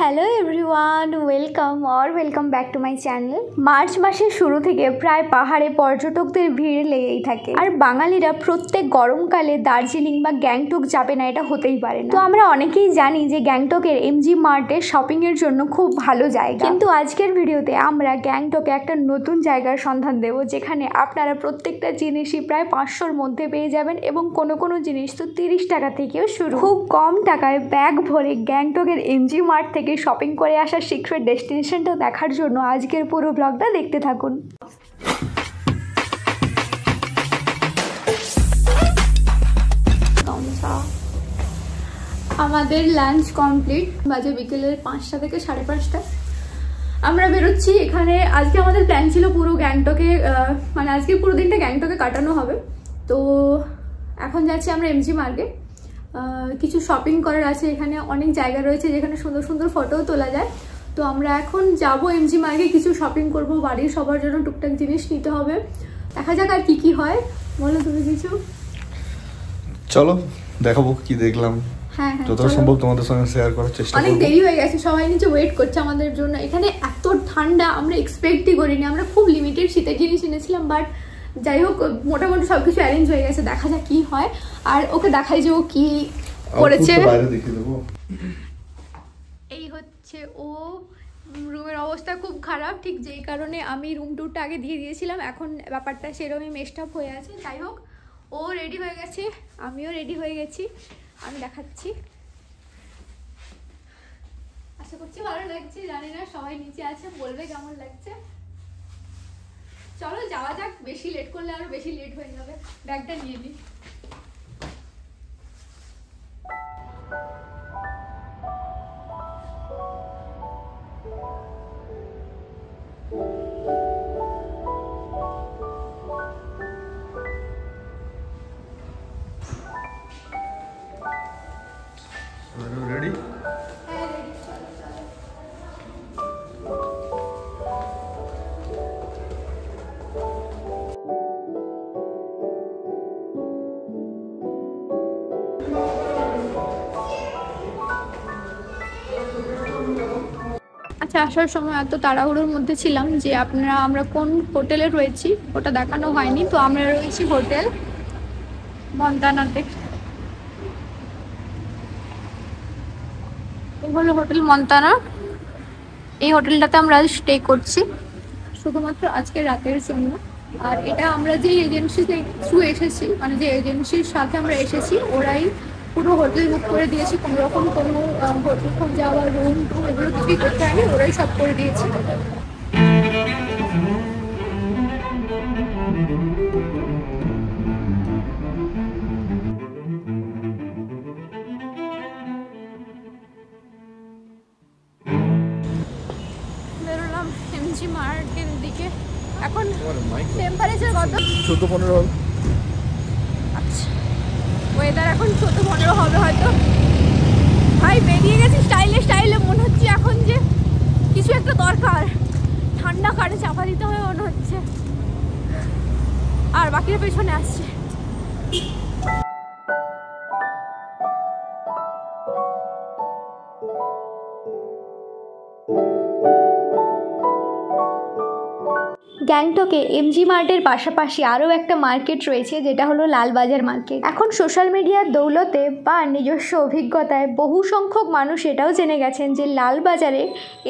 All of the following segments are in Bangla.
Hello everyone, welcome back to my channel. March মাসের শুরু থেকে প্রায় পাহাড়ে পর্যটকদের ভিড় লেগেই থাকে, আর বাঙালিরা প্রত্যেক গরমকালে দার্জিলিং বা গ্যাংটক যাবে না এটা হতেই পারে না। তো আমরা অনেকেই জানি যে গ্যাংটকের এমজি মার্টে শপিংয়ের জন্য খুব ভালো জায়গা, কিন্তু আজকের ভিডিওতে আমরা গ্যাংটকে একটা নতুন জায়গার সন্ধান দেব, যেখানে আপনারা প্রত্যেকটা জিনিসই প্রায় 500-র মধ্যে পেয়ে যাবেন, এবং কোনো জিনিস তো 30 টাকা থেকেও শুরু। খুব কম টাকায় ব্যাগ ভরে গ্যাংটকের এমজি মার্ট থেকে শপিং করে আসার সিক্রেট ডেস্টিনেশনটা দেখার জন্য আজকের পুরো ব্লগটা দেখতে থাকুন। আমাদের লাঞ্চ কমপ্লিট, বাজে বিকেলের 5টা থেকে 5:30। আমরা বেরোচ্ছি। এখানে আজকে আমাদের প্ল্যান ছিল পুরো গ্যাংটকে, মানে আজকে পুরো দিনটা গ্যাংটকে কাটানো হবে। তো এখন যাচ্ছি আমরা এমজি মার্টে, কিছু শপিং করার আছে। এখানে অনেক জায়গা রয়েছে যেখানে সুন্দর সুন্দর ফটোও তোলা যায়। তো আমরা এখন যাব এমজি মার্কে, কিছু শপিং করব, বাড়ির সবার জন্য টুকটাক জিনিস নিতে হবে। দেখা যাক আর কি হয়। বলো তুমি কিছু। চলো দেখাবো কি দেখলাম। হ্যাঁ, যতটা সম্ভব তোমাদের সঙ্গে শেয়ার করার চেষ্টা করব। অনেক দেরি হয়ে গেছে, সবাই নিচে ওয়েট করছে আমাদের জন্য। এখানে এত ঠান্ডা আমরা এক্সপেক্টই করিনি। আমরা খুব লিমিটেড শীতের জিনিস এনেছিলাম, বাট যাই হোক মোটামুটি সবকিছু অ্যারেঞ্জ হয়ে গেছে। দেখা যাক কি হয়। আর ওকে দেখাই যে ও কি করেছে। এই হচ্ছে ও। রুমের অবস্থা খুব খারাপ, ঠিক যেই কারণে আমি রুম টুরটা আগে দিয়ে দিয়েছিলাম। এখন ব্যাপারটা সেরকমই মেস্টাপ হয়ে আছে। যাই হোক, ও রেডি হয়ে গেছে, আমিও রেডি হয়ে গেছি। আমি দেখাচ্ছি। আশা করছি ভালো লাগছে, জানি না সবাই নিচে আছে বলবে কেমন লাগছে। চলো যাওয়া যাক, বেশি লেট করলে আরো বেশি লেট হয়ে যাবে। ব্যাগটা নিয়ে নিই। রেডি? হ্যাঁ রেডি, চলো চলো। আচ্ছা, আসার সময় এত তাড়াহুড়োর মধ্যে ছিলাম যে আমরা কোন হোটেলে রয়েছি ওটা দেখানো হয়নি। তো আমরা রয়েছি হোটেল মন্তানাতে। এই হলো হোটেল মন্তানা। এই হোটেলটাতে আমরা স্টে করছি শুধুমাত্র আজকে রাতের জন্য। আর এটা আমরা যে এজেন্সিতে থ্রু এসেছি, মানে যে এজেন্সির সাথে আমরা এসেছি, ওরাই পুরো হোটেল বুক করে দিয়েছি। কোনো রকম কোনো হোটেল খোঁজা বা রুম টুম এগুলো কিছুই করতে হয়নি, ওরাই সব করে দিয়েছি। বেরোলাম এমজি মার্কের দিকে। এখন টেম্পারেচার কত? 14-15 হবে। আচ্ছা, ওয়েদার এখন 14-15 হবে হয়তো। ভাই বেরিয়ে গেছি স্টাইলে, মনে হচ্ছে এখন যে কিছু একটা দরকার। ঠান্ডা কারে চাপা দিতে হবে মনে হচ্ছে। আর বাকিরা পেছনে আসছে। গ্যাংটকে এমজি মার্টের পাশাপাশি আরও একটা মার্কেট রয়েছে, যেটা হলো লালবাজার মার্কেট। এখন সোশ্যাল মিডিয়ার দৌলতে বা নিজস্ব অভিজ্ঞতায় বহু সংখ্যক মানুষ এটাও জেনে গেছেন যে লালবাজারে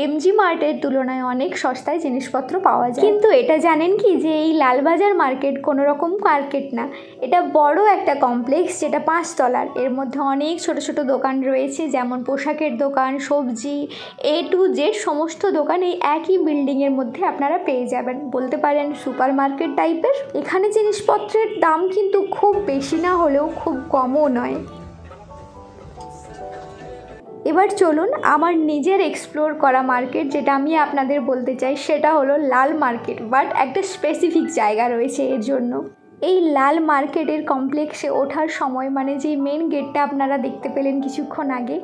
এমজি মার্টের তুলনায় অনেক সস্তায় জিনিসপত্র পাওয়া যায়। কিন্তু এটা জানেন কি যে এই লালবাজার মার্কেট কোনো রকম মার্কেট না, এটা বড় একটা কমপ্লেক্স, যেটা 5 তলার। এর মধ্যে অনেক ছোট ছোট দোকান রয়েছে, যেমন পোশাকের দোকান, সবজি, A to Z সমস্ত দোকান এই একই বিল্ডিংয়ের মধ্যে আপনারা পেয়ে যাবেন। বলতে পারেন সুপার মার্কেট টাইপের। এখানে জিনিসপত্রের দাম কিন্তু খুব বেশি না হলেও খুব কমও নয়। এবার চলুন আমার নিজের এক্সপ্লোর করা মার্কেট, যেটা আমি আপনাদের বলতে চাই, সেটা হলো লাল মার্কেট। বাট একটা স্পেসিফিক জায়গা রয়েছে এর জন্য। এই লাল মার্কেটের কমপ্লেক্সে ওঠার সময়, মানে যে মেন গেটটা আপনারা দেখতে পেলেন কিছুক্ষণ আগে,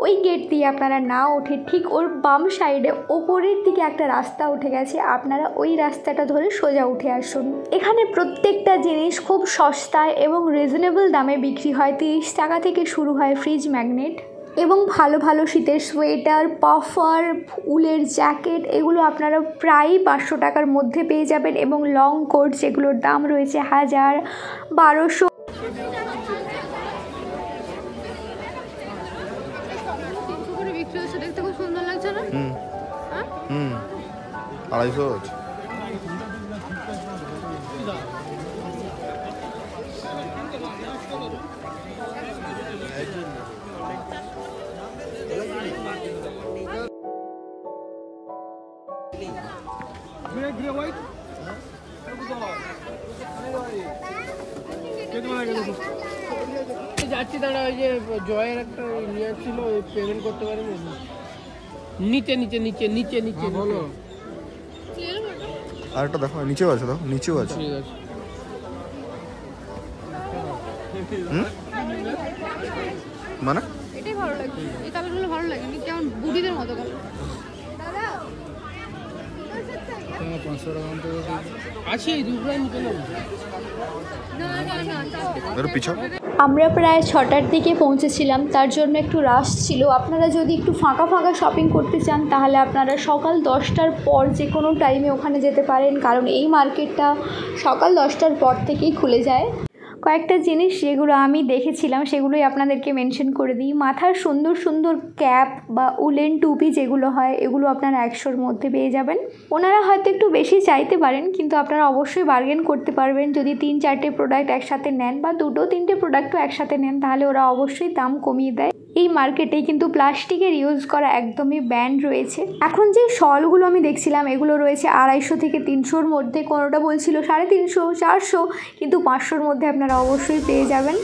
ওই গেট দিয়ে আপনারা না ওঠে ঠিক ওর বাম সাইডে ওপরের দিকে একটা রাস্তা উঠে গেছে, আপনারা ওই রাস্তাটা ধরে সোজা উঠে আসুন। এখানে প্রত্যেকটা জিনিস খুব সস্তায় এবং রিজনেবল দামে বিক্রি হয়। 30 টাকা থেকে শুরু হয় ফ্রিজ ম্যাগনেট। এবং ভালো ভালো শীতের সোয়েটার, পাফার, উলের জ্যাকেট এগুলো আপনারা প্রায় 500 টাকার মধ্যে পেয়ে যাবেন। এবং লং কোট যেগুলোর দাম রয়েছে 1000, 1200। দেখতে খুব সুন্দর লাগছে না? 250 আছে। যাচ্ছি দাঁড়া, ওই যে জয়ের একটা নিয়ে ছিল, পেমেন্ট করতে পারেন। নিচে নিচে নিচে নিচে নিচে বলো। আরেকটা দেখো, নিচেও আছে, দেখো নিচেও আছে। ঠিক আছে। মানে এটাই ভালো লাগে, এই কালারগুলো ভালো লাগে, কেমন বুড়িদের মতো কালার। আছে এই দুপুরে নিতে না। আমরা প্রায় 6টার দিকে পৌঁছেছিলাম, তার জন্য একটু রাশ ছিল। আপনারা যদি একটু ফাঁকা ফাঁকা শপিং করতে চান তাহলে আপনারা সকাল 10টার পর যে কোনো টাইমে ওখানে যেতে পারেন, কারণ এই মার্কেটটা সকাল 10টার পর থেকেই খুলে যায়। কয়েকটা জিনিস যেগুলো আমি দেখেছিলাম সেগুলোই আপনাদেরকে মেনশন করে দিই। মাথার সুন্দর সুন্দর ক্যাপ বা উলেন টুপি যেগুলো হয়, এগুলো আপনারা 100-র মধ্যে পেয়ে যাবেন। ওনারা হয়তো একটু বেশি চাইতে পারেন, কিন্তু আপনারা অবশ্যই বার্গেন করতে পারবেন। যদি 3-4টে প্রোডাক্ট একসাথে নেন বা 2-3টে প্রোডাক্টও একসাথে নেন তাহলে ওরা অবশ্যই দাম কমিয়ে দেয়। এই মার্কেটে কিন্তু প্লাস্টিকের ইউজ করা একদমই ব্যান রয়েছে। এখন যে শলগুলো আমি দেখছিলাম এগুলো রয়েছে 250 থেকে 300-র মধ্যে, কোনোটা বলছিল 350, 400, কিন্তু 500-র মধ্যে আপনারা অবশ্যই পেয়ে যাবেন।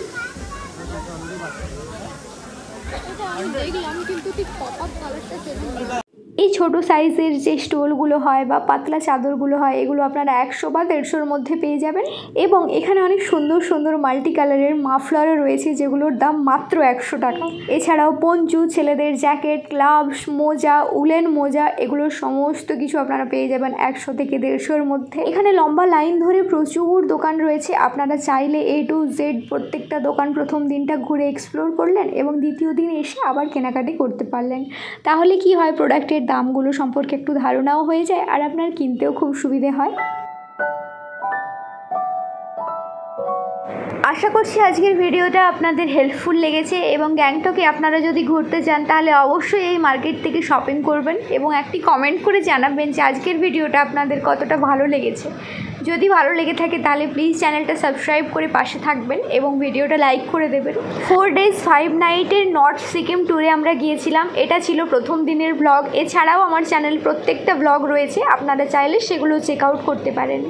এই ছোট সাইজের যে স্টোলগুলো হয় বা পাতলা চাদরগুলো হয় এগুলো আপনারা 100 বা 150-র মধ্যে পেয়ে যাবেন। এবং এখানে অনেক সুন্দর সুন্দর মাল্টি কালারের মাফলারও রয়েছে যেগুলোর দাম মাত্র 100 টাকা। এছাড়াও পঞ্চু, ছেলেদের জ্যাকেট, গ্লাভস, মোজা, উলেন মোজা এগুলো সমস্ত কিছু আপনারা পেয়ে যাবেন 100 থেকে 150-র মধ্যে। এখানে লম্বা লাইন ধরে প্রচুর দোকান রয়েছে। আপনারা চাইলে A to Z প্রত্যেকটা দোকান প্রথম দিনটা ঘুরে এক্সপ্লোর করলেন এবং দ্বিতীয় দিন এসে আবার কেনাকাটি করতে পারলেন। তাহলে কি হয়, প্রোডাক্টের দামগুলো সম্পর্কে একটু ধারণাও হয়ে যায় আর আপনার কিনতেও খুব সুবিধে হয়। আশা করছি আজকের ভিডিওটা আপনাদের হেল্পফুল লেগেছে এবং গ্যাংটকে আপনারা যদি ঘুরতে চান তাহলে অবশ্যই এই মার্কেট থেকে শপিং করবেন এবং একটি কমেন্ট করে জানাবেন যে আজকের ভিডিওটা আপনাদের কতটা ভালো লেগেছে। যদি ভালো লেগে থাকে তাহলে প্লিজ চ্যানেলটা সাবস্ক্রাইব করে পাশে থাকবেন এবং ভিডিওটা লাইক করে দেবেন। 4 days 5 nights নর্থ সিকিম ট্যুরে আমরা গিয়েছিলাম। এটা ছিল প্রথম দিনের ব্লগ। এছাড়াও আমার চ্যানেল প্রত্যেকটা ব্লগ রয়েছে, আপনারা চাইলে সেগুলো চেক আউট করতে পারেন।